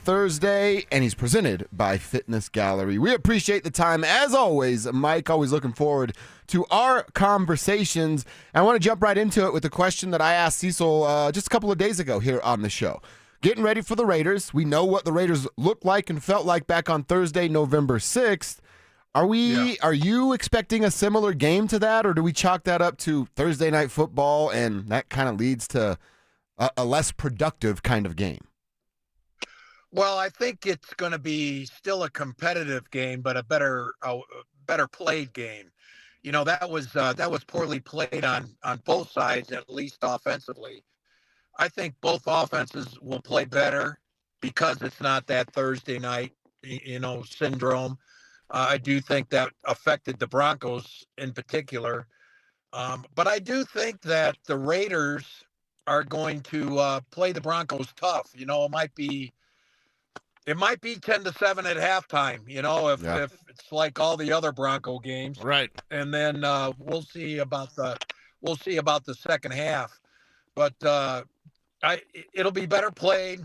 Thursday, and he's presented by Fitness Gallery. We appreciate the time, as always, Mike. Always looking forward to our conversations. I want to jump right into it with a question that I asked Cecil just a couple of days ago here on the show. Getting ready for the Raiders. We know what the Raiders looked like and felt like back on Thursday, November 6th. Are you expecting a similar game to that, or do we chalk that up to Thursday night football and that kind of leads to a less productive kind of game? Well, I think it's going to be still a competitive game, but a better played game. You know, that was poorly played on both sides, at least offensively. I think both offenses will play better because it's not that Thursday night, syndrome. I do think that affected the Broncos in particular. But I do think that the Raiders are going to play the Broncos tough. You know, it might be 10-7 at halftime, if it's like all the other Bronco games. Right. And then we'll see about the second half. But it'll be better played.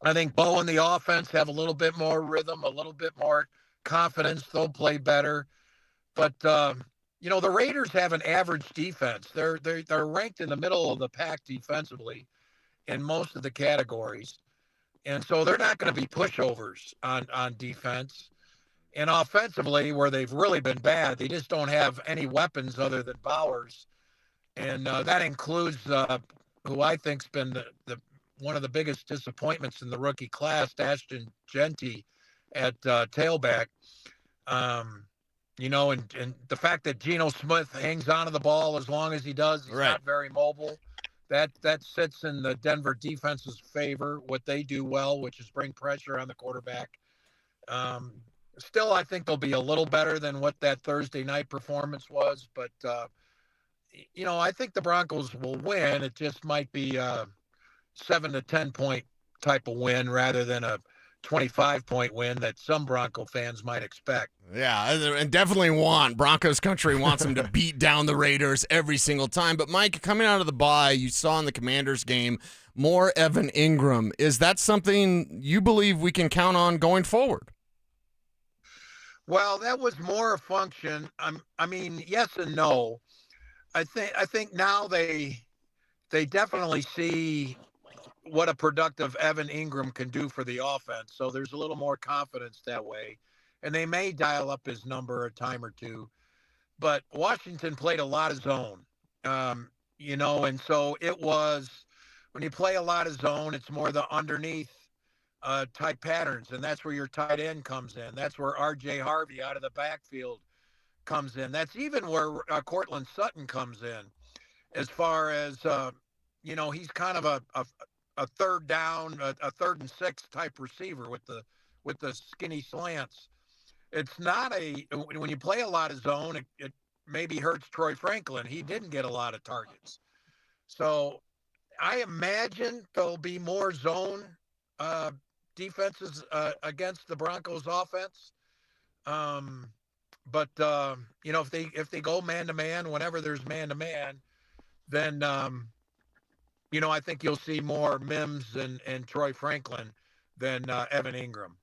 I think Bo and the offense have a little bit more rhythm, a little bit more confidence. They'll play better. But the Raiders have an average defense. They're ranked in the middle of the pack defensively in most of the categories. And so they're not going to be pushovers on defense. And offensively, where they've really been bad, they just don't have any weapons other than Bowers. And that includes who I think's been the one of the biggest disappointments in the rookie class, Ashton Genty at tailback. And the fact that Geno Smith hangs onto the ball as long as he does, he's not very mobile. That sits in the Denver defense's favor, what they do well, which is bring pressure on the quarterback. Still, I think they'll be a little better than what that Thursday night performance was. But, I think the Broncos will win. It just might be a 7 to 10 point type of win rather than a 25-point win that some Bronco fans might expect. Yeah, and definitely Broncos country wants them to beat down the Raiders every single time. But, Mike, coming out of the bye, you saw in the Commanders game more Evan Ingram. Is that something you believe we can count on going forward? Well, that was more a function. I mean, yes and no. I think now they definitely see what a productive Evan Ingram can do for the offense. So there's a little more confidence that way. And they may dial up his number a time or two. But Washington played a lot of zone, and so it was, when you play a lot of zone, it's more the underneath type patterns. And that's where your tight end comes in. That's where R.J. Harvey out of the backfield comes in. That's even where Cortland Sutton comes in, as far as, he's kind of a third down, a 3rd and 6 type receiver with the skinny slants. It's not when you play a lot of zone, it maybe hurts Troy Franklin. He didn't get a lot of targets. So I imagine there'll be more zone defenses against the Broncos offense. But if they go man to man, whenever there's man to man, then I think you'll see more Mims and Troy Franklin than Evan Ingram.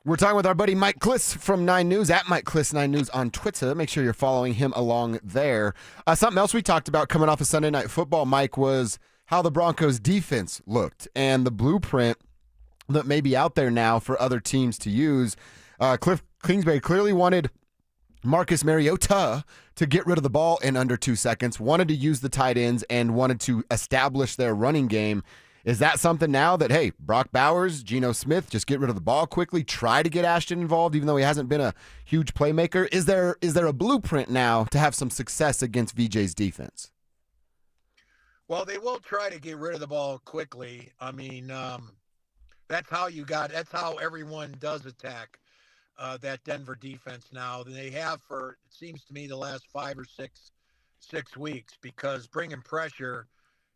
We're talking with our buddy Mike Klis from 9 News, at Mike Klis 9 News on Twitter. Make sure you're following him along there. Something else we talked about coming off of Sunday Night Football, Mike, was how the Broncos defense looked and the blueprint that may be out there now for other teams to use. Cliff Kingsbury clearly wanted Marcus Mariota to get rid of the ball in under 2 seconds, wanted to use the tight ends, and wanted to establish their running game. Is that something now that, hey, Brock Bowers, Geno Smith, just get rid of the ball quickly, try to get Ashton involved, even though he hasn't been a huge playmaker? Is there a blueprint now to have some success against VJ's defense? Well, they will try to get rid of the ball quickly. I mean, that's how everyone does attack that Denver defense now. They have for, it seems to me, the last 5 or 6 weeks, because bringing pressure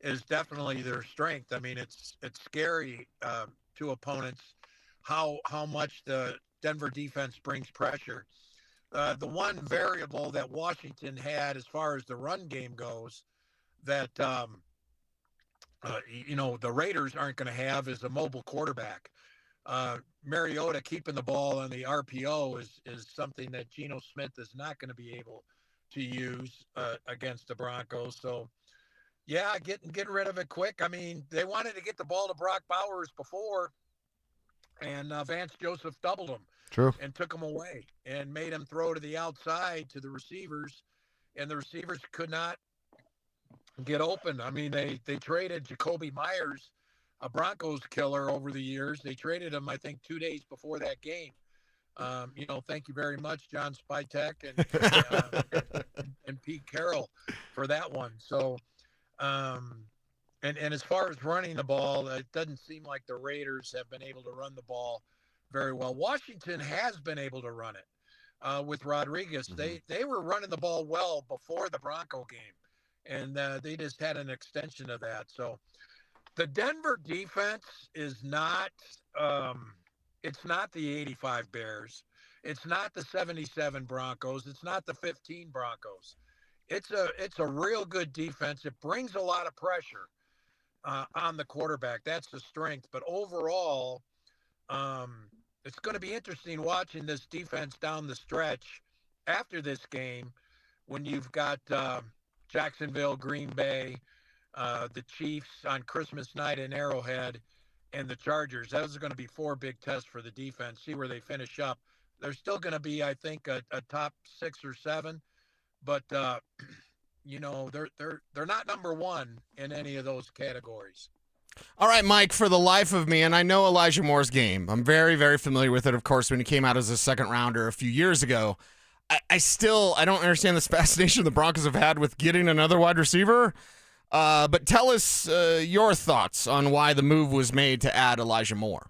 is definitely their strength. I mean, it's scary to opponents how much the Denver defense brings pressure. The one variable that Washington had as far as the run game goes that the Raiders aren't going to have is a mobile quarterback. Mariota keeping the ball on the RPO is something that Geno Smith is not going to be able to use against the Broncos. So, yeah, getting rid of it quick. I mean, they wanted to get the ball to Brock Bowers before, and Vance Joseph doubled him True. and took him away and made him throw to the outside to the receivers, and the receivers could not get open. I mean, they traded Jacoby Myers, a Broncos killer over the years. They traded him, I think, 2 days before that game. Thank you very much, John Spytek and Pete Carroll for that one. So, and as far as running the ball, it doesn't seem like the Raiders have been able to run the ball very well. Washington has been able to run it with Rodriguez. Mhm. They were running the ball well before the Bronco game, and they just had an extension of that. So the Denver defense is not it's not the 85 Bears. It's not the 77 Broncos. It's not the 15 Broncos. It's a real good defense. It brings a lot of pressure on the quarterback. That's the strength. But overall, it's going to be interesting watching this defense down the stretch after this game when you've got Jacksonville, Green Bay, the Chiefs on Christmas night in Arrowhead, and the Chargers. Those are going to be four big tests for the defense. See where they finish up. They're still going to be, I think, a top 6 or 7, but they're not number one in any of those categories. All right, Mike, for the life of me, and I know Elijah Moore's game. I'm very, very familiar with it, of course, when he came out as a second rounder a few years ago. I don't understand this fascination the Broncos have had with getting another wide receiver. But tell us your thoughts on why the move was made to add Elijah Moore.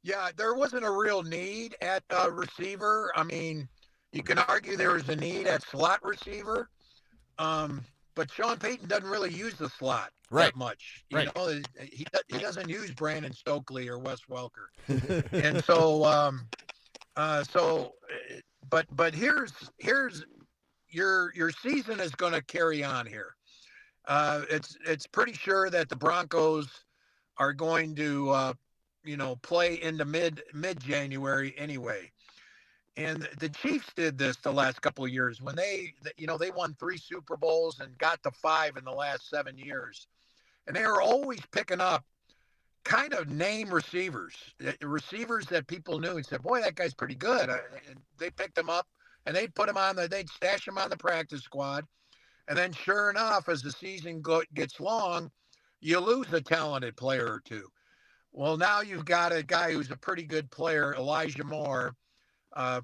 Yeah, there wasn't a real need at receiver. I mean, you can argue there was a need at slot receiver, but Sean Payton doesn't really use the slot that much. You know, he doesn't use Brandon Stokely or Wes Welker, and but here's your season is going to carry on here. It's pretty sure that the Broncos are going to play into mid January anyway. And the Chiefs did this the last couple of years when they won 3 Super Bowls and got to 5 in the last 7 years. And they were always picking up kind of name receivers that people knew and said, boy, that guy's pretty good. And they picked him up and they'd they'd stash him on the practice squad. And then sure enough, as the season gets long, you lose a talented player or two. Well, now you've got a guy who's a pretty good player, Elijah Moore,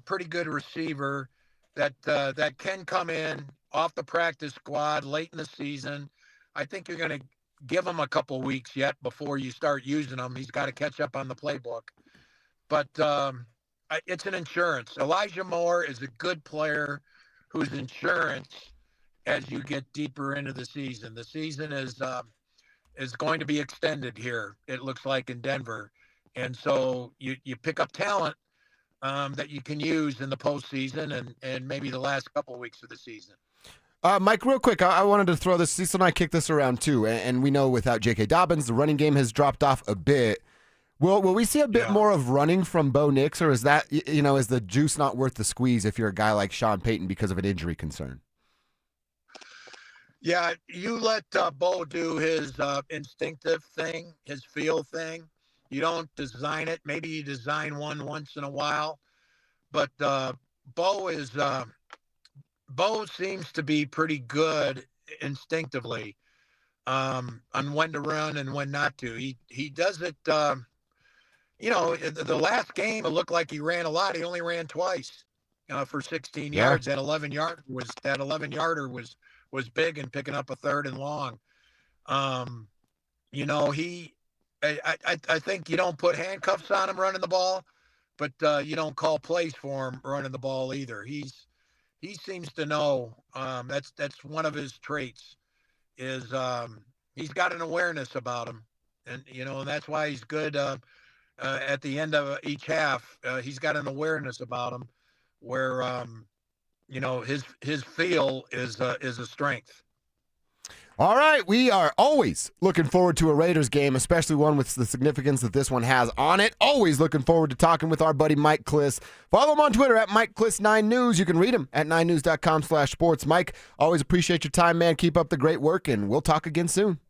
pretty good receiver that can come in off the practice squad late in the season. I think you're going to give him a couple weeks yet before you start using him. He's got to catch up on the playbook. But it's an insurance. Elijah Moore is a good player who's insurance as you get deeper into the season. The season is going to be extended here, it looks like, in Denver. And so you pick up talent that you can use in the postseason and maybe the last couple of weeks of the season. Mike, real quick, I wanted to throw this. Cecil and I kicked this around too, and we know without J.K. Dobbins, the running game has dropped off a bit. Will we see a bit more of running from Bo Nix, or is that is the juice not worth the squeeze if you're a guy like Sean Payton because of an injury concern? Yeah, you let Bo do his instinctive thing, his feel thing. You don't design it. Maybe you design one once in a while, but Bo seems to be pretty good instinctively on when to run and when not to. He does it. The last game it looked like he ran a lot. He only ran twice for 16 yards. That 11-yarder was big and picking up a 3rd and long. I think you don't put handcuffs on him running the ball, but you don't call plays for him running the ball either. He seems to know. That's one of his traits is he's got an awareness about him, and that's why he's good at the end of each half. He's got an awareness about him where his feel is a strength. All right, we are always looking forward to a Raiders game, especially one with the significance that this one has on it. Always looking forward to talking with our buddy Mike Klis. Follow him on Twitter at Mike Klis 9 News. You can read him at 9news.com/sports. Mike, always appreciate your time, man. Keep up the great work, and we'll talk again soon.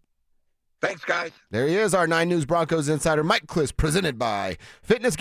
Thanks, guys. There he is, our 9 News Broncos insider, Mike Klis, presented by Fitness.